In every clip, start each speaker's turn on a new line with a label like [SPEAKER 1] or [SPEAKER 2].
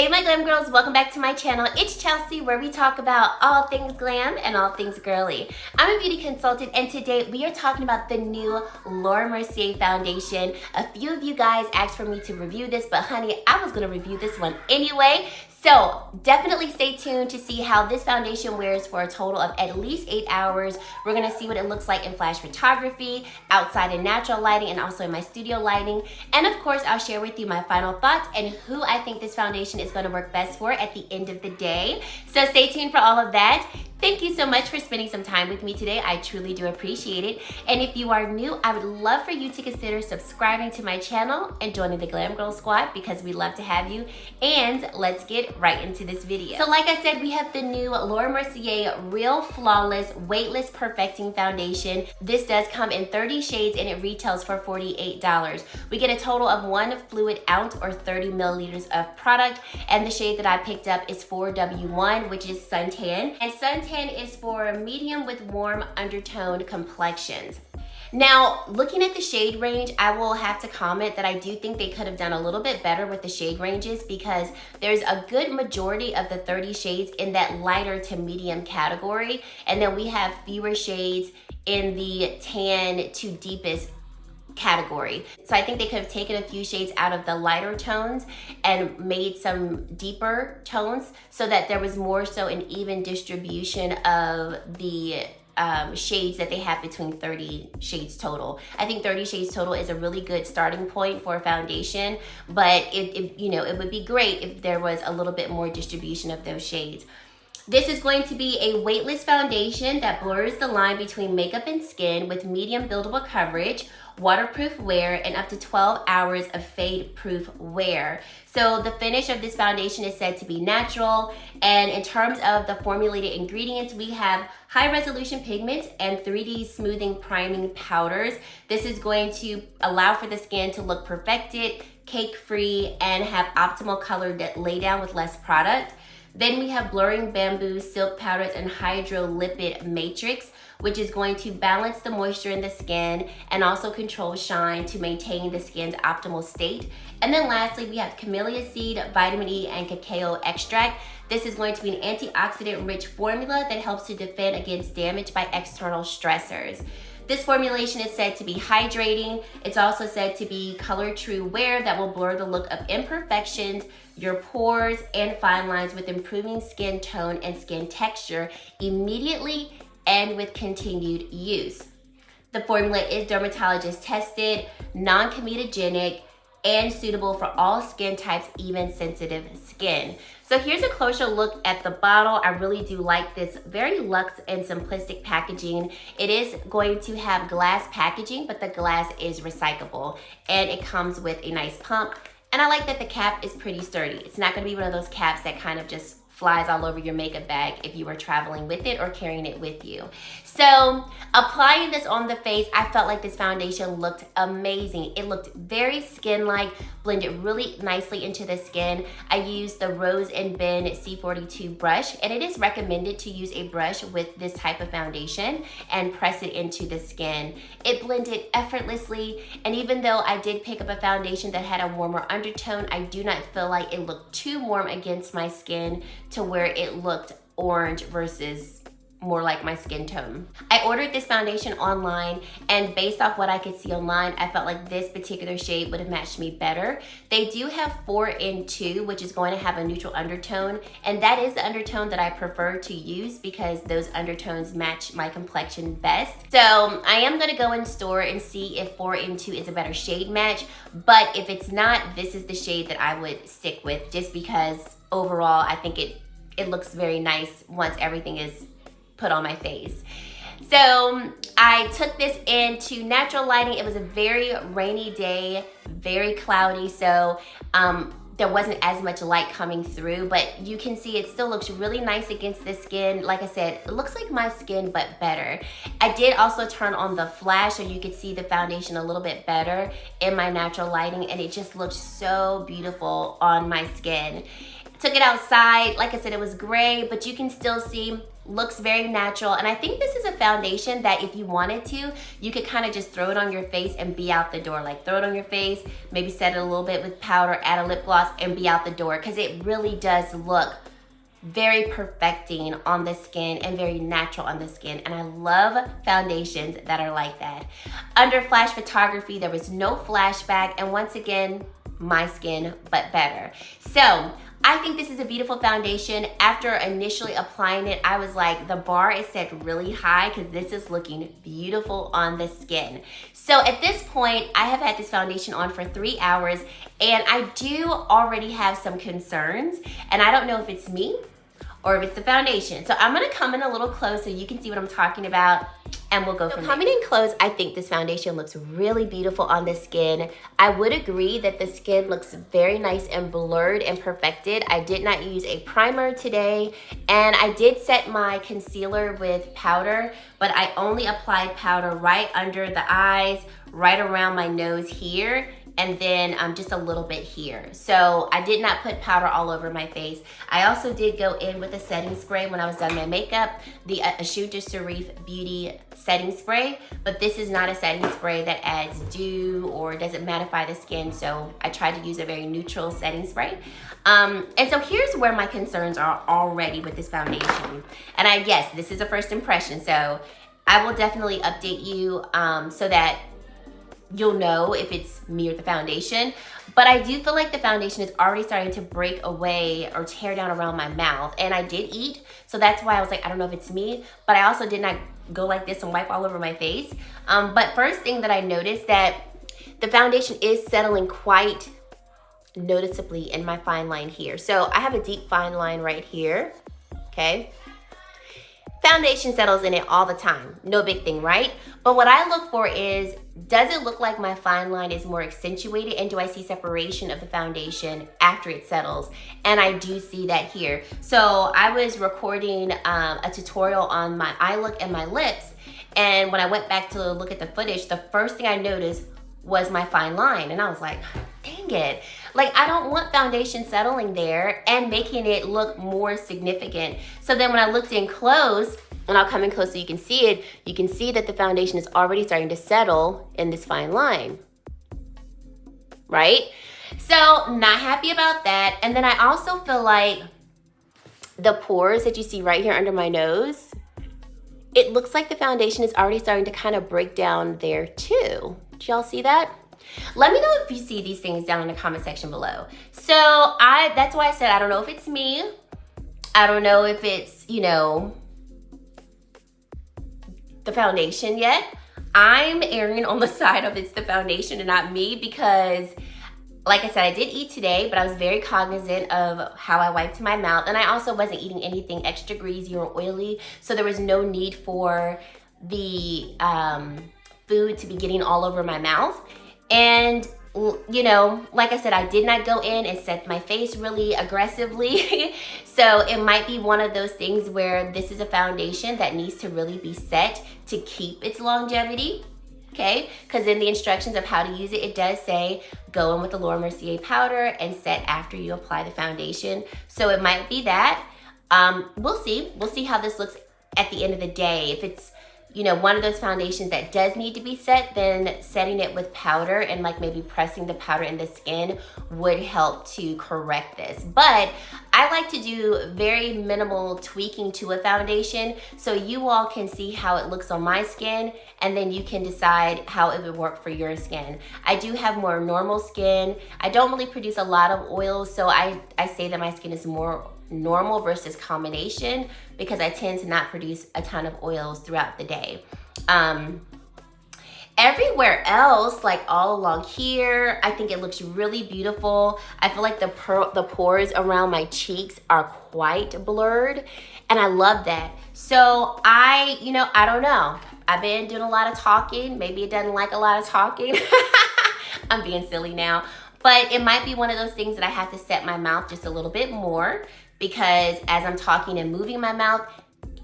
[SPEAKER 1] Hey my glam girls, welcome back to my channel. It's Chelsea, where we talk about all things glam and all things girly. I'm a beauty consultant, and today we are talking about the new Laura Mercier foundation. A few of you guys asked for me to review this, but honey, I was gonna review this one anyway. So definitely stay tuned to see how this foundation wears for a total of at least 8 hours. We're gonna see what it looks like in flash photography, outside in natural lighting, and also in my studio lighting. And of course, I'll share with you my final thoughts and who I think this foundation is gonna work best for at the end of the day. So stay tuned for all of that. Thank you so much for spending some time with me today. I truly do appreciate it. And if you are new, I would love for you to consider subscribing to my channel and joining the Glam Girl Squad, because we love to have you. And let's get right into this video. So like I said, we have the new Laura Mercier Real Flawless Weightless Perfecting Foundation. This does come in 30 shades and it retails for $48. We get a total of 1 fluid ounce or 30 milliliters of product. And the shade that I picked up is 4W1, which is Suntan. And Suntan is for medium with warm undertoned complexions. Now, looking at the shade range, I will have to comment that I do think they could have done a little bit better with the shade ranges, because there's a good majority of the 30 shades in that lighter to medium category, and then we have fewer shades in the tan to deepest category. So I think they could have taken a few shades out of the lighter tones and made some deeper tones so that there was more so an even distribution of the shades that they have between 30 shades total. I think 30 shades total is a really good starting point for a foundation, but it would be great if there was a little bit more distribution of those shades. This is going to be a weightless foundation that blurs the line between makeup and skin with medium buildable coverage, waterproof wear, and up to 12 hours of fade-proof wear. So the finish of this foundation is said to be natural, and in terms of the formulated ingredients, we have high-resolution pigments and 3D smoothing priming powders. This is going to allow for the skin to look perfected, cake-free, and have optimal color laydown with less product. Then we have blurring bamboo silk powders and hydrolipid matrix, which is going to balance the moisture in the skin and also control shine to maintain the skin's optimal state. And then lastly, we have camellia seed, vitamin E, and cacao extract. This is going to be an antioxidant-rich formula that helps to defend against damage by external stressors. This formulation is said to be hydrating. It's also said to be color true wear that will blur the look of imperfections, your pores, and fine lines, with improving skin tone and skin texture immediately and with continued use. The formula is dermatologist tested, non-comedogenic, and suitable for all skin types, even sensitive skin. So here's a closer look at the bottle. I really do like this very luxe and simplistic packaging. It is going to have glass packaging, but the glass is recyclable, and it comes with a nice pump. And I like that the cap is pretty sturdy. It's not gonna be one of those caps that kind of just flies all over your makeup bag if you were traveling with it or carrying it with you. So applying this on the face, I felt like this foundation looked amazing. It looked very skin-like, blended really nicely into the skin. I used the Rose and Ben C42 brush, and it is recommended to use a brush with this type of foundation and press it into the skin. It blended effortlessly, and even though I did pick up a foundation that had a warmer undertone, I do not feel like it looked too warm against my skin to where it looked orange versus more like my skin tone. I ordered this foundation online, and based off what I could see online, I felt like this particular shade would have matched me better. They do have 4 in 2, which is going to have a neutral undertone, and that is the undertone that I prefer to use because those undertones match my complexion best. So I am gonna go in store and see if 4 in 2 is a better shade match, but if it's not, this is the shade that I would stick with, just because overall I think it looks very nice once everything is put on my face. So I took this into natural lighting. It was a very rainy day, very cloudy, so there wasn't as much light coming through, but you can see it still looks really nice against the skin. Like I said, it looks like my skin, but better. I did also turn on the flash so you could see the foundation a little bit better in my natural lighting, and it just looks so beautiful on my skin. Took it outside. Like I said, it was gray, but you can still see looks very natural. And I think this is a foundation that if you wanted to, you could kind of just throw it on your face and be out the door. Like throw it on your face, maybe set it a little bit with powder, add a lip gloss, and be out the door, because it really does look very perfecting on the skin and very natural on the skin. And I love foundations that are like that. Under flash photography, there was no flashback, and once again, my skin, but better. So I think this is a beautiful foundation. After initially applying it, I was like, the bar is set really high because this is looking beautiful on the skin. So at this point, I have had this foundation on for 3 hours, and I do already have some concerns, and I don't know if it's me or if it's the foundation. So I'm gonna come in a little close so you can see what I'm talking about, and we'll go from there. Coming in close, I think this foundation looks really beautiful on the skin. I would agree that the skin looks very nice and blurred and perfected. I did not use a primer today, and I did set my concealer with powder, but I only applied powder right under the eyes, right around my nose here, and then just a little bit here. So I did not put powder all over my face. I also did go in with a setting spray when I was done my makeup, the Eau de Serif Beauty setting spray, but this is not a setting spray that adds dew or doesn't mattify the skin, so I tried to use a very neutral setting spray. And so here's where my concerns are already with this foundation. And yes, this is a first impression, so I will definitely update you so that you'll know if it's me or the foundation. But I do feel like the foundation is already starting to break away or tear down around my mouth. And I did eat, so that's why I was like, I don't know if it's me, but I also did not go like this and wipe all over my face. But first thing that I noticed, that the foundation is settling quite noticeably in my fine line here. So I have a deep fine line right here, okay? Foundation settles in it all the time, no big thing, right? But what I look for is, does it look like my fine line is more accentuated, and do I see separation of the foundation after it settles? And I do see that here. So I was recording a tutorial on my eye look and my lips, and when I went back to look at the footage, the first thing I noticed was my fine line, and I was like, dang it. Like, I don't want foundation settling there and making it look more significant. So then when I looked in close, and I'll come in close so you can see it, you can see that the foundation is already starting to settle in this fine line, right? So not happy about that. And then I also feel like the pores that you see right here under my nose, it looks like the foundation is already starting to kind of break down there too. Did y'all see that? Let me know if you see these things down in the comment section below. So that's why I said I don't know if it's me. I don't know if it's, you know, the foundation yet. I'm erring on the side of it's the foundation and not me, because like I said, I did eat today, but I was very cognizant of how I wiped my mouth, and I also wasn't eating anything extra greasy or oily, so there was no need for the food to be getting all over my mouth. And you know, like I said, I did not go in and set my face really aggressively. So it might be one of those things where this is a foundation that needs to really be set to keep its longevity, okay? Because in the instructions of how to use it, it does say go in with the Laura Mercier powder and set after you apply the foundation. So it might be that. We'll see. We'll see how this looks at the end of the day. If it's, you know, one of those foundations that does need to be set, then setting it with powder and like maybe pressing the powder in the skin would help to correct this. But I like to do very minimal tweaking to a foundation so you all can see how it looks on my skin, and then you can decide how it would work for your skin. I do have more normal skin. I don't really produce a lot of oils, so I say that my skin is more normal versus combination, because I tend to not produce a ton of oils throughout the day. Everywhere else, like all along here, I think it looks really beautiful. I feel like the pores around my cheeks are quite blurred, and I love that. So I don't know. I've been doing a lot of talking. Maybe it doesn't like a lot of talking. I'm being silly now. But it might be one of those things that I have to set my mouth just a little bit more, because as I'm talking and moving my mouth,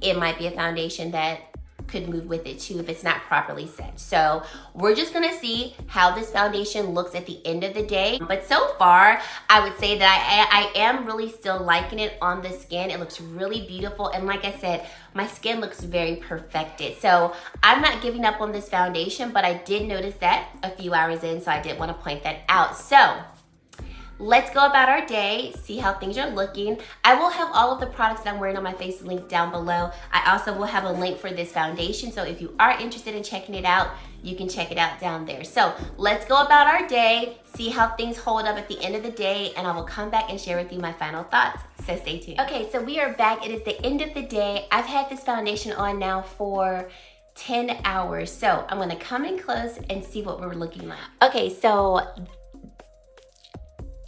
[SPEAKER 1] it might be a foundation that could move with it too if it's not properly set. So we're just gonna see how this foundation looks at the end of the day. But so far, I would say that I am really still liking it on the skin. It looks really beautiful. And like I said, my skin looks very perfected. So I'm not giving up on this foundation, but I did notice that a few hours in, so I did want to point that out. So let's go about our day, see how things are looking. I will have all of the products that I'm wearing on my face linked down below. I also will have a link for this foundation, so if you are interested in checking it out, you can check it out down there. So let's go about our day, see how things hold up at the end of the day, and I will come back and share with you my final thoughts. So stay tuned. Okay, so we are back. It is the end of the day. I've had this foundation on now for 10 hours. So I'm gonna come in close and see what we're looking like. Okay, so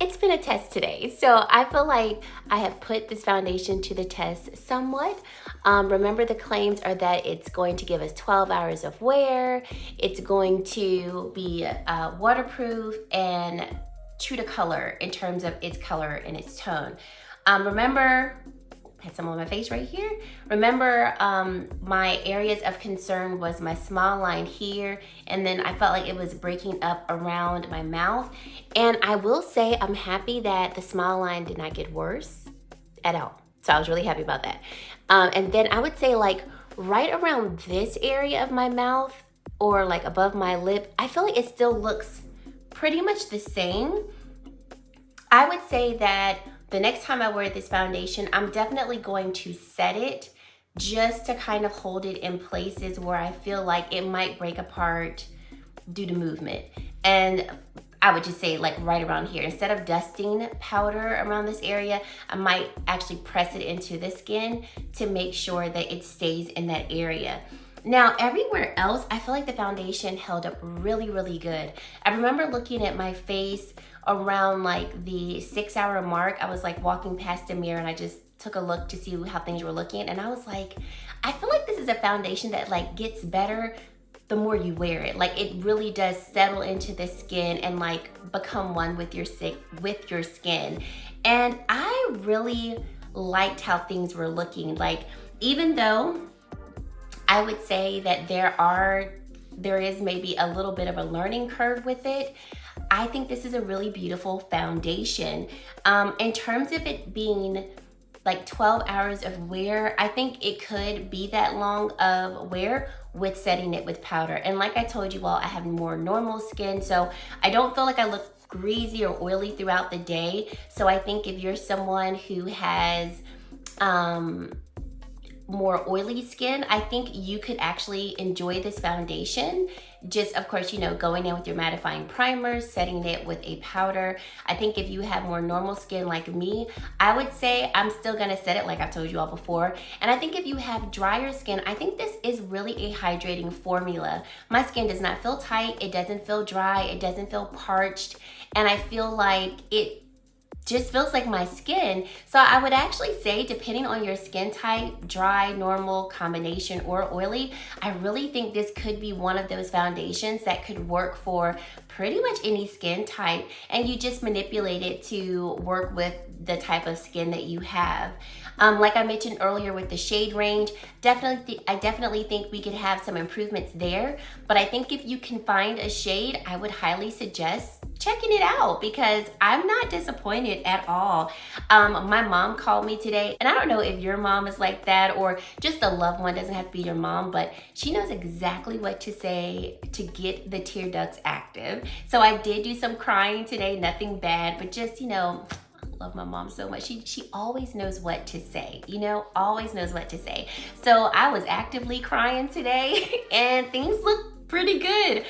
[SPEAKER 1] it's been a test today. So I feel like I have put this foundation to the test somewhat. Remember, the claims are that it's going to give us 12 hours of wear. It's going to be waterproof and true to color in terms of its color and its tone. Remember, I had some on my face right here. Remember, my areas of concern was my smile line here, and then I felt like it was breaking up around my mouth. And I will say I'm happy that the smile line did not get worse at all. So I was really happy about that. And then I would say like right around this area of my mouth or like above my lip, I feel like it still looks pretty much the same. I would say that the next time I wear this foundation, I'm definitely going to set it just to kind of hold it in places where I feel like it might break apart due to movement. And I would just say like right around here. Instead of dusting powder around this area, I might actually press it into the skin to make sure that it stays in that area. Now, everywhere else, I feel like the foundation held up really, really good. I remember looking at my face around like the 6 hour mark. I was like walking past a mirror and I just took a look to see how things were looking. And I was like, I feel like this is a foundation that like gets better the more you wear it. Like it really does settle into the skin and like become one with your skin. And I really liked how things were looking. Like, even though I would say that there is maybe a little bit of a learning curve with it, I think this is a really beautiful foundation. In terms of it being like 12 hours of wear, I think it could be that long of wear with setting it with powder. And like I told you all, I have more normal skin, so I don't feel like I look greasy or oily throughout the day. So I think if you're someone who has more oily skin, I think you could actually enjoy this foundation. Just, of course, you know, going in with your mattifying primer, setting it with a powder. I think if you have more normal skin like me, I would say I'm still gonna set it like I've told you all before. And I think if you have drier skin, I think this is really a hydrating formula. My skin does not feel tight, it doesn't feel dry, it doesn't feel parched, and I feel like it just feels like my skin. So I would actually say, depending on your skin type, dry, normal, combination, or oily, I really think this could be one of those foundations that could work for pretty much any skin type, and you just manipulate it to work with the type of skin that you have. Like I mentioned earlier with the shade range, I definitely think we could have some improvements there, but I think if you can find a shade, I would highly suggest checking it out because I'm not disappointed at all. My mom called me today, and I don't know if your mom is like that or just a loved one, doesn't have to be your mom, but she knows exactly what to say to get the tear ducts active. So I did do some crying today, nothing bad, but just, you know, I love my mom so much. She always knows what to say, you know, always knows what to say. So I was actively crying today and things look pretty good.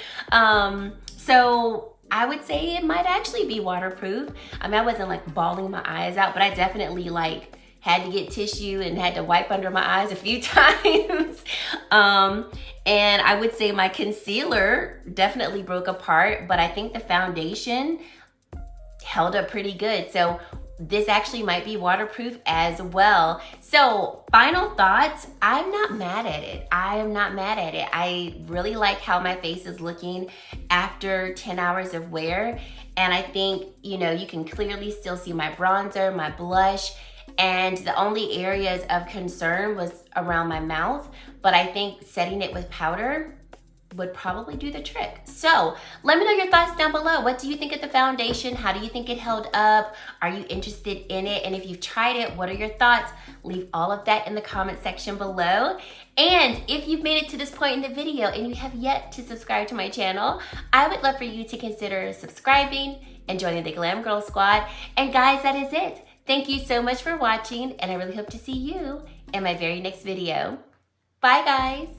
[SPEAKER 1] So I would say it might actually be waterproof. I mean, I wasn't like bawling my eyes out, but I definitely like had to get tissue and had to wipe under my eyes a few times. And I would say my concealer definitely broke apart, but I think the foundation held up pretty good. So this actually might be waterproof as well. So final thoughts, I'm not mad at it. I am not mad at it. I really like how my face is looking after 10 hours of wear. And I think, you know, you can clearly still see my bronzer, my blush, and the only areas of concern was around my mouth, but I think setting it with powder would probably do the trick. So let me know your thoughts down below. What do you think of the foundation? How do you think it held up? Are you interested in it? And if you've tried it, what are your thoughts? Leave all of that in the comment section below. And if you've made it to this point in the video and you have yet to subscribe to my channel, I would love for you to consider subscribing and joining the Glam Girl Squad. And guys, that is it. Thank you so much for watching, and I really hope to see you in my very next video. Bye, guys.